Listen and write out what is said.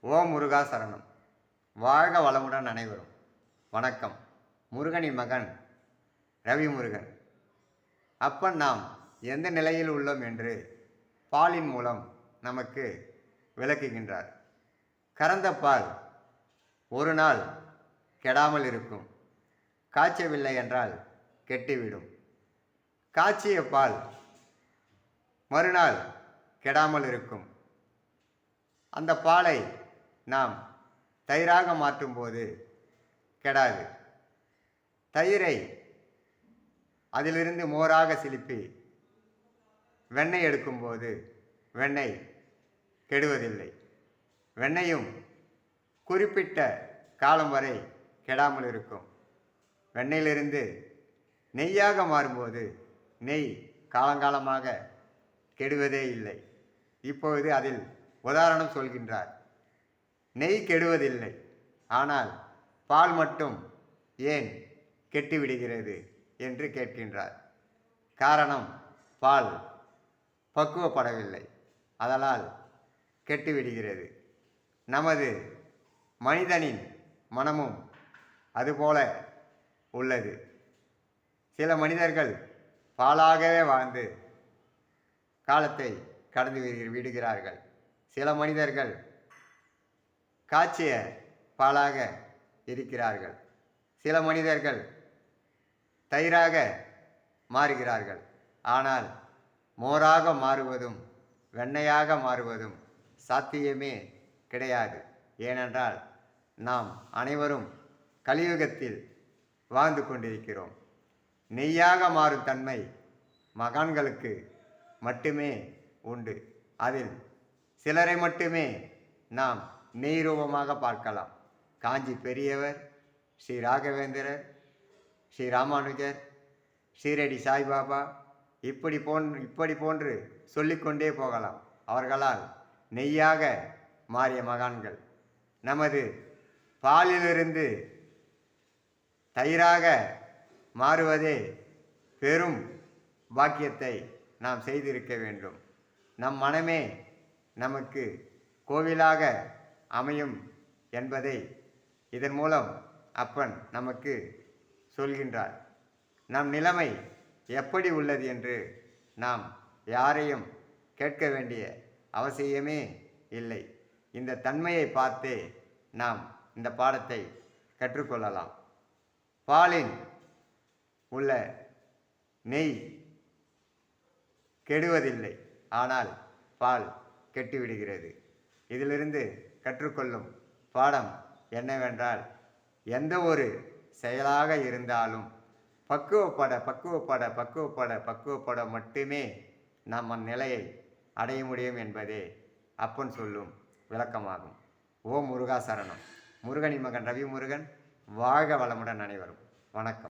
ஓம் முருகா சரணம். வாழ்க வளமுடன் அனைவரும். வணக்கம். முருகனின் மகன் ரவி முருகன். அப்பன் நாம் எந்த நிலையில் உள்ளோம் என்று பாலின் மூலம் நமக்கு விளக்குகின்றார். கறந்த பால் ஒரு நாள் கெடாமல் இருக்கும். காய்ச்சவில்லை என்றால் கெட்டுவிடும். காய்ச்சிய பால் மறுநாள் கெடாமல் இருக்கும். அந்த பாலை நாம் தயிராக மாற்றும்போது கெடாது. தயிரை அதிலிருந்து மோராக சிலுப்பி வெண்ணெய் எடுக்கும்போது வெண்ணெய் கெடுவதில்லை. வெண்ணெயும் குறிப்பிட்ட காலம் வரை கெடாமல் இருக்கும். வெண்ணெயிலிருந்து நெய்யாக மாறும்போது நெய் காலங்காலமாக கெடுவதே இல்லை. இப்பொழுது அதில் உதாரணம் சொல்கின்றார். நெய் கெடுவதில்லை, ஆனால் பால் மட்டும் ஏன் கெட்டுவிடுகிறது என்று கேட்கின்றார். காரணம், பால் பக்குவப்படவில்லை, அதனால் கெட்டுவிடுகிறது. நமது மனிதனின் மனமும் அதுபோல உள்ளது. சில மனிதர்கள் பாலாகவே வாழ்ந்து காலத்தை கடந்து விடுகிறார்கள். சில மனிதர்கள் காய்ச்சிய பாலாக இருக்கிறார்கள். சில மனிதர்கள் தயிராக மாறுகிறார்கள். ஆனால் மோராக மாறுவதும் வெண்ணெயாக மாறுவதும் சாத்தியமே கிடையாது. ஏனென்றால் நாம் அனைவரும் கலியுகத்தில் வாழ்ந்து கொண்டிருக்கிறோம். நெய்யாக மாறும் தன்மை மகான்களுக்கு மட்டுமே உண்டு. அதில் சிலரை மட்டுமே நாம் நெய் ரூபமாக பார்க்கலாம். காஞ்சி பெரியவர், ஸ்ரீ ராகவேந்திரர், ஸ்ரீ ராமானுஜர், ஷீரடி சாய்பாபா, இப்படி போன்று சொல்லிக்கொண்டே போகலாம். அவர்களால் நெய்யாக மாறிய மகான்கள். நமது பாலிலிருந்து தயிராக மாறுவதே பெரும் பாக்கியத்தை நாம் செய்திருக்க வேண்டும். நம் மனமே நமக்கு கோவிலாக அமையும் என்பதை இதன் மூலம் அப்பன் நமக்கு சொல்கின்றார். நம் நிலைமை எப்படி உள்ளது என்று நாம் யாரையும் கேட்க வேண்டிய அவசியமே இல்லை. இந்த தன்மையை பார்த்தே நாம் இந்த பாடத்தை கற்றுக்கொள்ளலாம். பாலில் உள்ள நெய் கெடுவதில்லை, ஆனால் பால் கெட்டுவிடுகிறது. இதிலிருந்து கற்றுக்கொள்ளும் பாடம் என்னவென்றால், எந்த ஒரு செயலாக இருந்தாலும் பக்குவப்பட மட்டுமே நாம் அந்நிலையை அடைய முடியும் என்பதே அப்பன் சொல்லும் விளக்கமாகும். ஓம் முருகா சரணம். முருகனின் மகன் ரவி முருகன். வாழ்க வளமுடன் அனைவரும். வணக்கம்.